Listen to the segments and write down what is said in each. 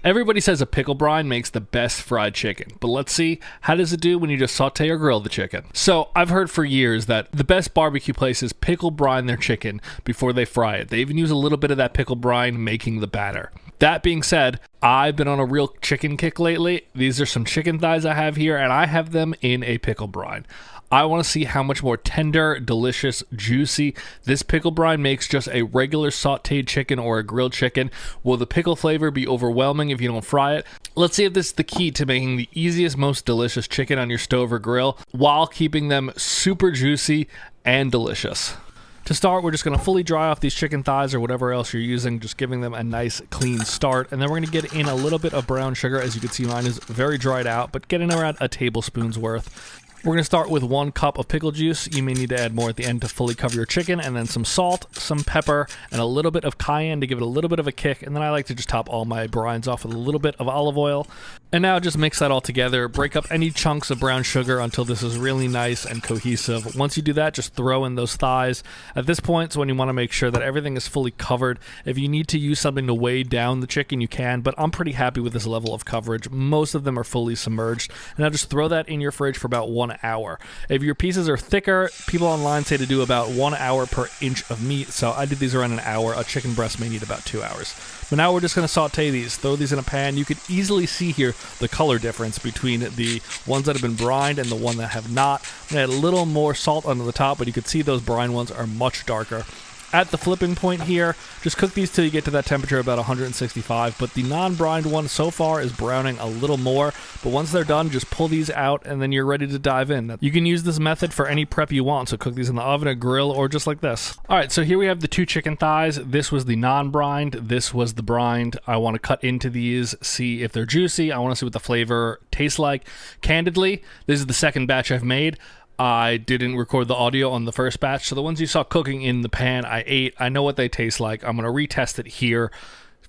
Everybody says a pickle brine makes the best fried chicken, but let's see, how does it do when you just saute or grill the chicken? So I've heard for years that the best barbecue places pickle brine their chicken before they fry it. They even use a little bit of that pickle brine making the batter. That being said, I've been on a real chicken kick lately. These are some chicken thighs I have here, and I have them in a pickle brine. I want to see how much more tender, delicious, juicy this pickle brine makes just a regular sauteed chicken or a grilled chicken. Will the pickle flavor be overwhelming if you don't fry it? Let's see if this is the key to making the easiest, most delicious chicken on your stove or grill while keeping them super juicy and delicious. To start, we're just going to fully dry off these chicken thighs or whatever else you're using, just giving them a nice clean start. And then we're going to get in a little bit of brown sugar. As you can see, mine is very dried out, but getting around a tablespoon's worth. We're going to start with 1 cup of pickle juice. You may need to add more at the end to fully cover your chicken, and then some salt, some pepper, and a little bit of cayenne to give it a little bit of a kick. And then I like to just top all my brines off with a little bit of olive oil. And now just mix that all together. Break up any chunks of brown sugar until this is really nice and cohesive. Once you do that, just throw in those thighs. At this point is when you want to make sure that everything is fully covered. If you need to use something to weigh down the chicken, you can, but I'm pretty happy with this level of coverage. Most of them are fully submerged. And now just throw that in your fridge for about 1 hour. If your pieces are thicker, people online say to do about 1 hour per inch of meat, so I did these around an hour. A chicken breast may need about 2 hours. But now we're just going to saute these, throw these in a pan. You could easily see here the color difference between the ones that have been brined and the one that have not. I'm going to add a little more salt onto the top, but you can see those brine ones are much darker. At the flipping point here, just cook these till you get to that temperature about 165, but the non-brined one so far is browning a little more, but once they're done, just pull these out and then you're ready to dive in. You can use this method for any prep you want, so cook these in the oven, a grill, or just like this. Alright, so here we have the 2 chicken thighs. This was the non-brined, this was the brined. I want to cut into these, see if they're juicy. I want to see what the flavor tastes like. Candidly, this is the second batch I've made. I didn't record the audio on the first batch, so the ones you saw cooking in the pan, I ate. I know what they taste like. I'm going to retest it here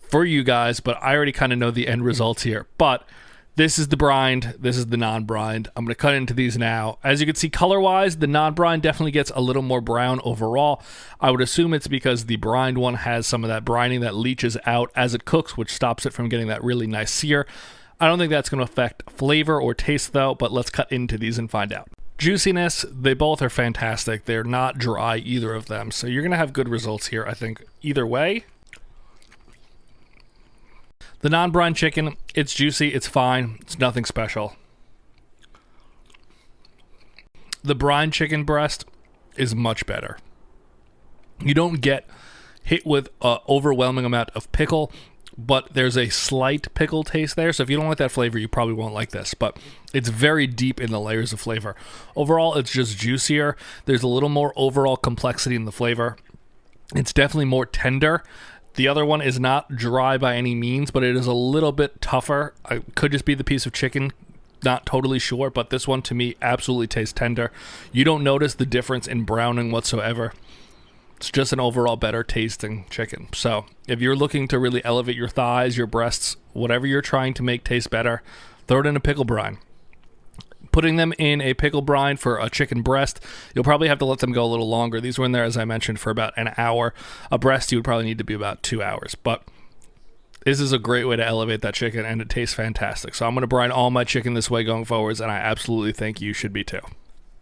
for you guys, but I already kind of know the end results here. But this is the brined, this is the non-brined. I'm going to cut into these now. As you can see, color-wise, the non-brined definitely gets a little more brown overall. I would assume it's because the brined one has some of that brining that leaches out as it cooks, which stops it from getting that really nice sear. I don't think that's going to affect flavor or taste, though, but let's cut into these and find out. Juiciness, they both are fantastic. They're not dry, either of them. So you're going to have good results here, I think, either way. The non-brine chicken, it's juicy, it's fine, it's nothing special. The brine chicken breast is much better. You don't get hit with an overwhelming amount of pickle, but there's a slight pickle taste there, so if you don't like that flavor, you probably won't like this, but it's very deep in the layers of flavor. Overall, it's just juicier. There's a little more overall complexity in the flavor. It's definitely more tender. The other one is not dry by any means, but it is a little bit tougher. It could just be the piece of chicken, not totally sure, but this one to me absolutely tastes tender. You don't notice the difference in browning whatsoever. It's just an overall better tasting chicken. So if you're looking to really elevate your thighs, your breasts, whatever you're trying to make taste better, throw it in a pickle brine. Putting them in a pickle brine for a chicken breast, you'll probably have to let them go a little longer. These were in there, as I mentioned, for about an hour. A breast, you would probably need to be about 2 hours. But this is a great way to elevate that chicken, and it tastes fantastic. So I'm going to brine all my chicken this way going forwards, and I absolutely think you should be too.